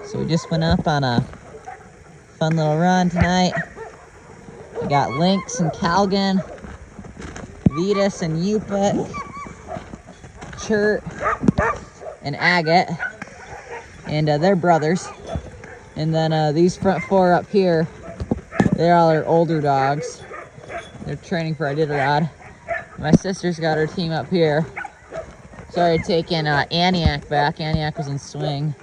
So we just went up on a fun little run tonight. We got Lynx and Calgon, Vetus and Yupik, Chert and Agate, and they're brothers. And then these front four up here, they're all our older dogs. They're training for Iditarod. My sister's got her team up here. Started taking Antioch back. Antioch was in swing.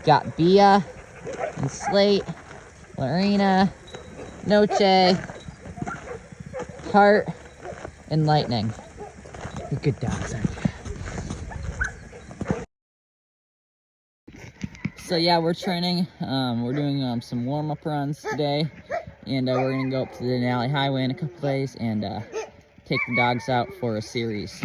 Got Bia and Slate, Lorena, Noche, Heart, and Lightning. They're good dogs, aren't they? So yeah, we're training. We're doing some warm-up runs today, and we're gonna go up to the Denali Highway in a couple days and take the dogs out for a series.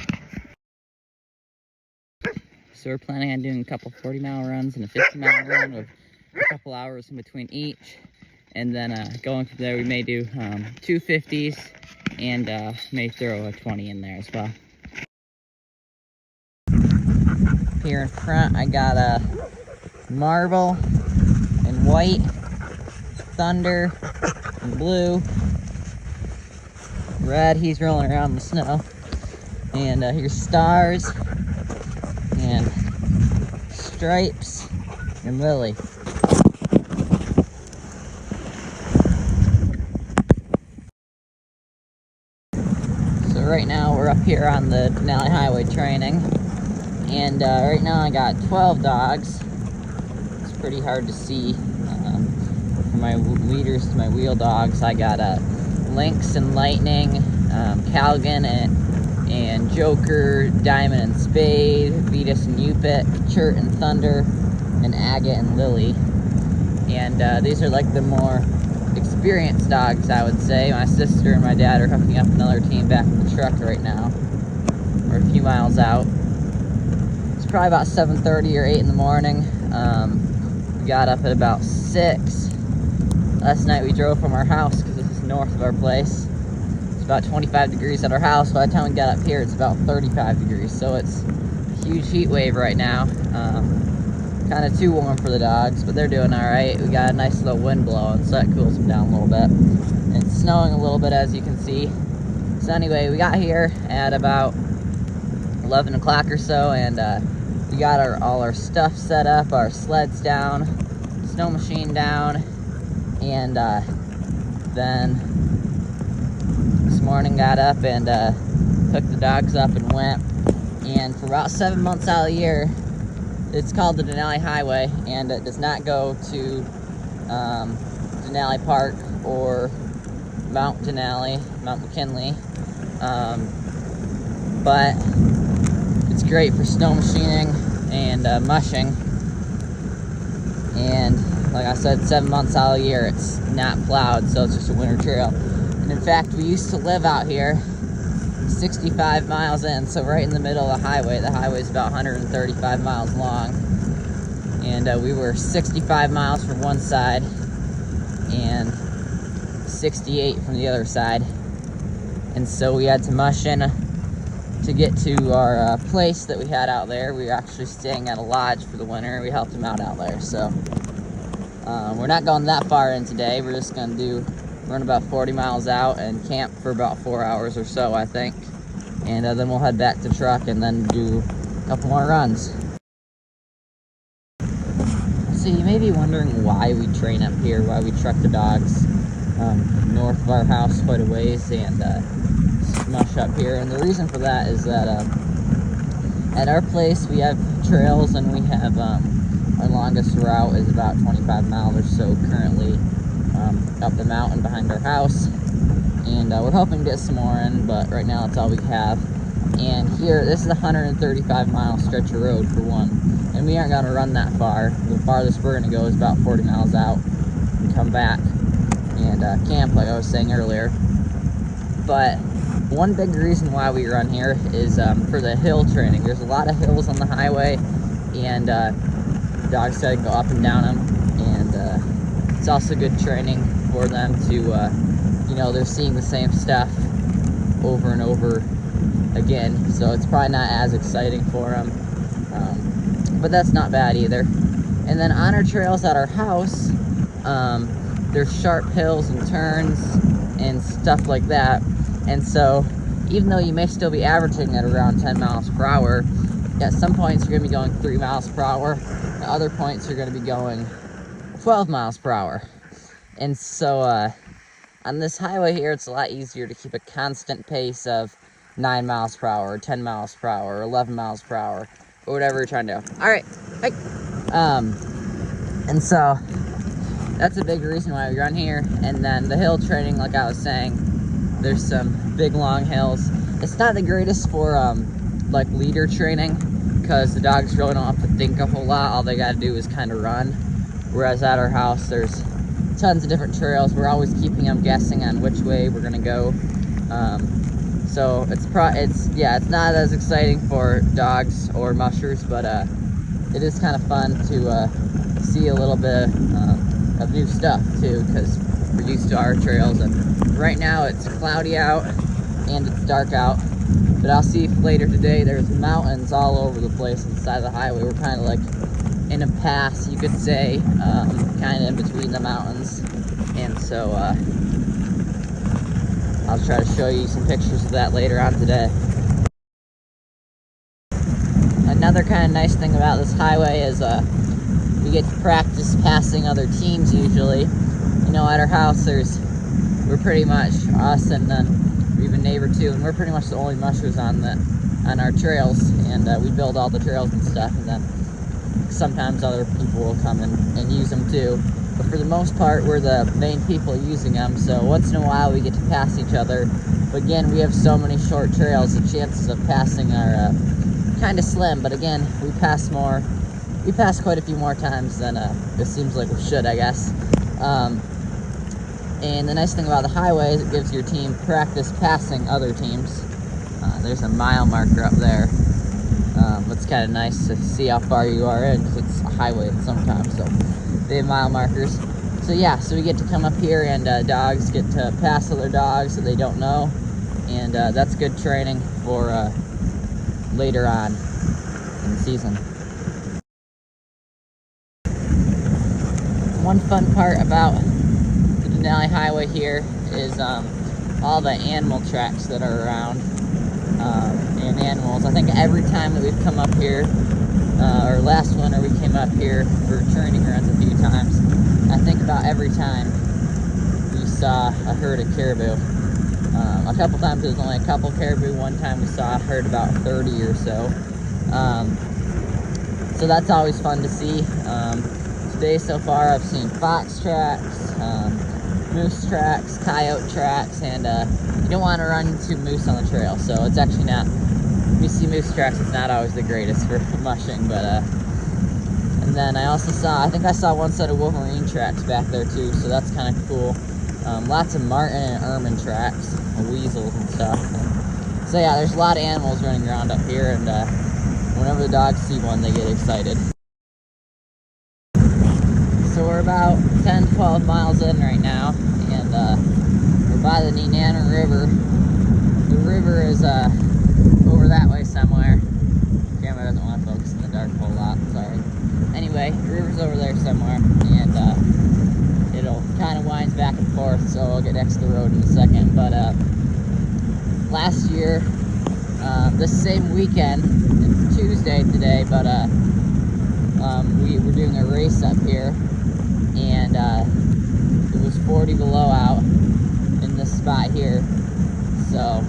So we're planning on doing a couple 40-mile runs and a 50-mile run with a couple hours in between each. And then going from there, we may do 2 50s and may throw a 20 in there as well. Here in front, I got a Marble and White, Thunder and Blue. Red, he's rolling around in the snow. And here's Stars and Stripes and Lily. So right now we're up here on the Denali Highway training, and right now I got 12 dogs. It's pretty hard to see. For my leaders to my wheel dogs, I got Lynx and Lightning, Calgon and Joker, Diamond and Spade, Vetus and Yupik, Chert and Thunder, and Agate and Lily. And these are like the more experienced dogs, I would say. My sister and my dad are hooking up another team back in the truck right now. We're a few miles out. It's probably about 7:30 or 8 in the morning. We got up at about 6. Last night we drove from our house because this is north of our place. It's about 25 degrees at our house. By the time we got up here, it's about 35 degrees. So it's a huge heat wave right now. Kind of too warm for the dogs, but they're doing all right. We got a nice little wind blowing, so that cools them down a little bit. And it's snowing a little bit, as you can see. So anyway, we got here at about 11 o'clock or so, and we got all our stuff set up, our sleds down, snow machine down, and then this morning got up and took the dogs up and went. And for about 7 months out of the year, it's called the Denali Highway, and it does not go to Denali Park or Mount Denali, Mount McKinley, but it's great for snow machining and mushing. And like I said, 7 months out of the year, it's not plowed, so it's just a winter trail. And in fact, we used to live out here 65 miles in, so right in the middle of the highway. The highway is about 135 miles long, and we were 65 miles from one side and 68 from the other side, and so we had to mush in to get to our place that we had out there. We were actually staying at a lodge for the winter. We helped them out there, so we're not going that far in today. We're just going to run about 40 miles out and camp for about 4 hours or so, I think. And then we'll head back to the truck and then do a couple more runs. So you may be wondering why we train up here, why we truck the dogs north of our house quite a ways and mush up here. And the reason for that is that at our place we have trails, and we have our longest route is about 25 miles or so currently up the mountain behind our house, and we're hoping to get some more in, but right now that's all we have. And here, this is a 135 mile stretch of road for one, and we aren't going to run that far. The farthest we're going to go is about 40 miles out and come back and camp, like I was saying earlier. But one big reason why we run here is for the hill training. There's a lot of hills on the highway, and dogs got to go up and down them, and it's also good training for them to they're seeing the same stuff over and over again, so it's probably not as exciting for them, but that's not bad either. And then on our trails at our house, there's sharp hills and turns and stuff like that. And so even though you may still be averaging at around 10 miles per hour, at some points you're going to be going 3 miles per hour. At other points you're going to be going 12 miles per hour. And so on this highway here, it's a lot easier to keep a constant pace of 9 miles per hour, 10 miles per hour, 11 miles per hour, or whatever you're trying to do. All right, hey. And so that's a big reason why we run here. And then the hill training, like I was saying, there's some big long hills. It's not the greatest for like leader training, because the dogs really don't have to think a whole lot. All they got to do is kind of run. Whereas at our house, there's tons of different trails. We're always keeping them guessing on which way we're gonna go. So it's not as exciting for dogs or mushers, but it is kind of fun to see a little bit of new stuff too, because we're used to our trails. And right now it's cloudy out and it's dark out, but I'll see if later today there's mountains all over the place on the side of the highway. We're kind of like in a pass, you could say, kind of in between the mountains. And so I'll try to show you some pictures of that later on today. Another kind of nice thing about this highway is we get to practice passing other teams usually. You know, at our house we're pretty much us, and then we have a neighbor too, and we're pretty much the only mushers on our trails, and we build all the trails and stuff, and then sometimes other people will come and use them too. But for the most part, we're the main people using them, so once in a while we get to pass each other. But again, we have so many short trails, the chances of passing are kind of slim. But again, we pass quite a few more times than it seems like we should, I guess. And the nice thing about the highway is it gives your team practice passing other teams. There's a mile marker up there. It's kind of nice to see how far you are in, because it's a highway sometimes, so they have mile markers. So yeah, so we get to come up here, and dogs get to pass other dogs that they don't know, and that's good training for later on in the season. One fun part about the Denali Highway here is all the animal tracks that are around. And animals. I think every time that we've come up here, or last winter we came up here for training runs a few times, I think about every time we saw a herd of caribou. A couple times it was only a couple caribou. One time we saw a herd about 30 or so. So that's always fun to see. Today so far I've seen fox tracks, moose tracks, coyote tracks, and you don't want to run into moose on the trail, so it's actually not, when you see moose tracks, it's not always the greatest for mushing. But and then I think I saw one set of wolverine tracks back there too, so that's kind of cool. Lots of marten and ermine tracks, weasels and stuff. So yeah, there's a lot of animals running around up here, and whenever the dogs see one, they get excited. So we're about 10-12 miles in right now, and we're by the Nenana River. The river is over that way somewhere. Camera doesn't want to focus in the dark a whole lot, sorry. Anyway, the river's over there somewhere, and it'll kind of winds back and forth, so I'll get next to the road in a second. But last year, this same weekend, it's Tuesday today, but we were doing a race up here, and it was 40 below out in this spot here. So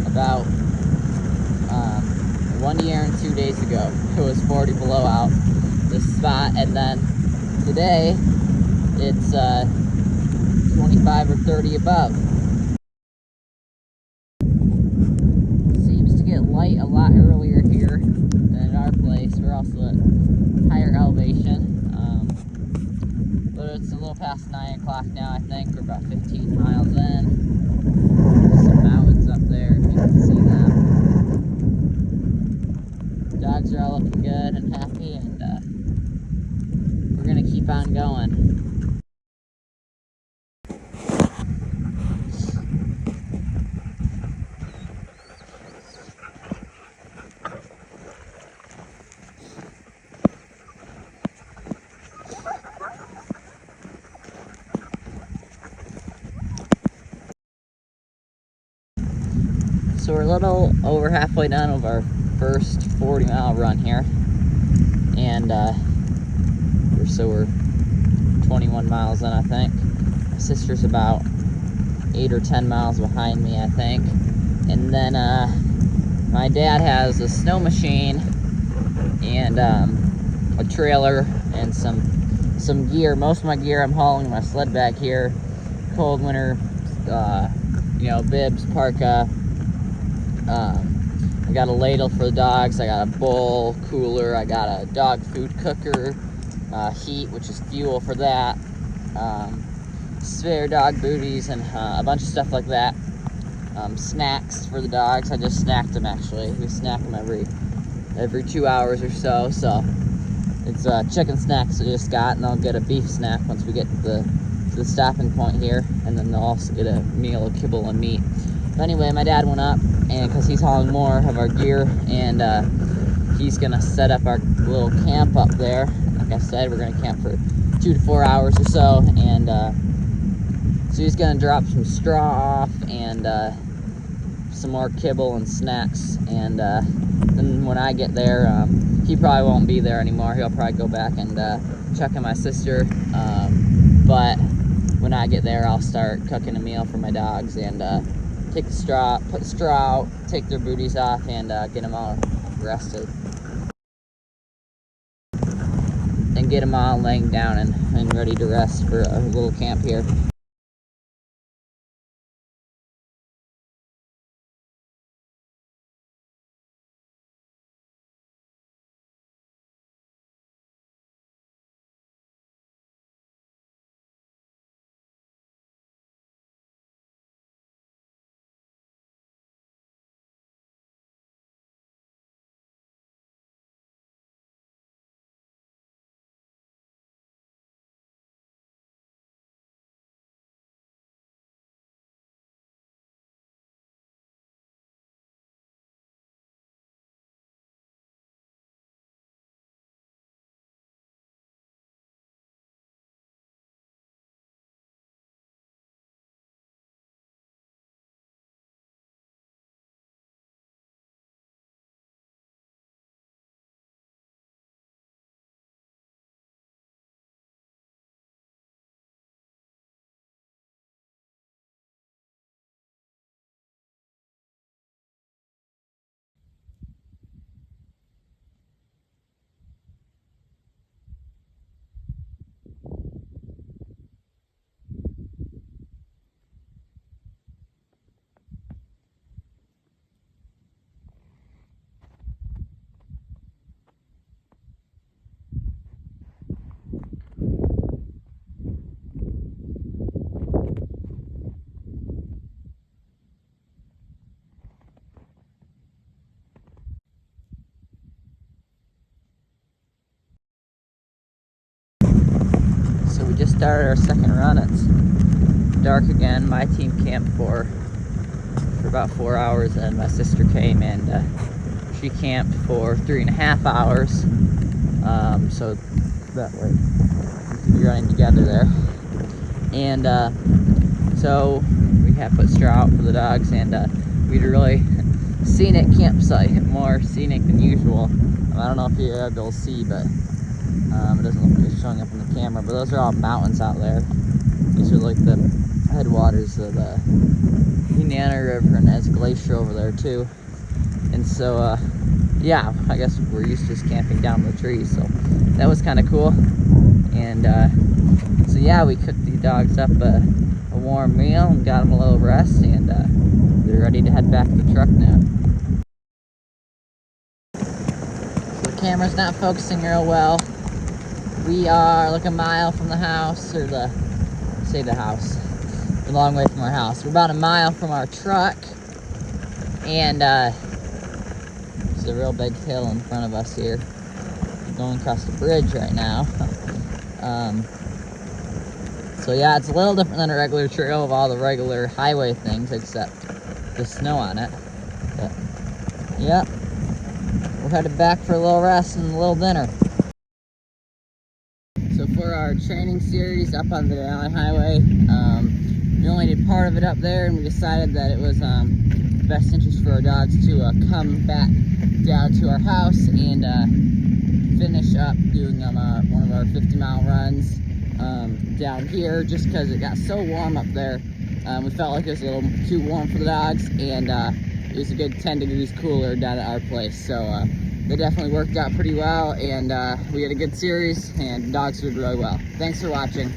about 1 year and 2 days ago, it was 40 below out this spot, and then today it's 25 or 30 above. Seems to get light a lot earlier here than at our place. We're also at higher elevation. But it's a little past 9 o'clock now, I think. We're about 15 miles in. There's some mountains up there, if you can see them. Dogs are all looking good and happy, and we're going to keep on going. So we're a little over halfway done with our first 40-mile run here, and we're 21 miles in, I think. My sister's about 8 or 10 miles behind me, I think. And then my dad has a snow machine and a trailer and some gear. Most of my gear I'm hauling in my sled bag here. Cold winter, bibs, parka. I got a ladle for the dogs. I got a bowl, cooler. I got a dog food cooker, heat, which is fuel for that. Spare dog booties and a bunch of stuff like that. Snacks for the dogs. I just snacked them, actually. We snack them every 2 hours or so. So it's chicken snacks I just got, and I'll get a beef snack once we get to the stopping point here, and then they'll also get a meal of kibble and meat. But anyway, my dad went up, and because he's hauling more of our gear, and he's gonna set up our little camp up there. Like I said, we're gonna camp for 2 to 4 hours or so, and so he's gonna drop some straw off and some more kibble and snacks, and then when I get there, he probably won't be there anymore. He'll probably go back and check on my sister, but when I get there, I'll start cooking a meal for my dogs and put straw out, take their booties off, and get them all rested. And get them all laying down and ready to rest for a little camp here. So we just started our second run. It's dark again. My team camped for about 4 hours, and my sister came and she camped for 3.5 hours. So that way we could be running together there. And so we have put straw out for the dogs, and we had a really scenic campsite, more scenic than usual. I don't know if you're able to see, but it doesn't look like it's showing up on the camera, but those are all mountains out there. These are like the headwaters of the Denali River, and there's a glacier over there too. And so, yeah, I guess we're used to just camping down the trees, so that was kind of cool. And so yeah, we cooked the dogs up a warm meal and got them a little rest, and they're ready to head back to the truck now. So the camera's not focusing real well. We are like a mile from the house, or the house, a long way from our house. We're about a mile from our truck, and there's a real big hill in front of us here. We're going across the bridge right now. So yeah, it's a little different than a regular trail of all the regular highway things, except the snow on it. But yeah, we're headed back for a little rest and a little dinner. So for our training series up on the Denali Highway, we only did part of it up there, and we decided that it was best interest for our dogs to come back down to our house and finish up doing one of our 50-mile runs down here, just because it got so warm up there. We felt like it was a little too warm for the dogs, and it was a good 10 degrees cooler down at our place. So that definitely worked out pretty well, and we had a good series, and dogs did really well. Thanks for watching.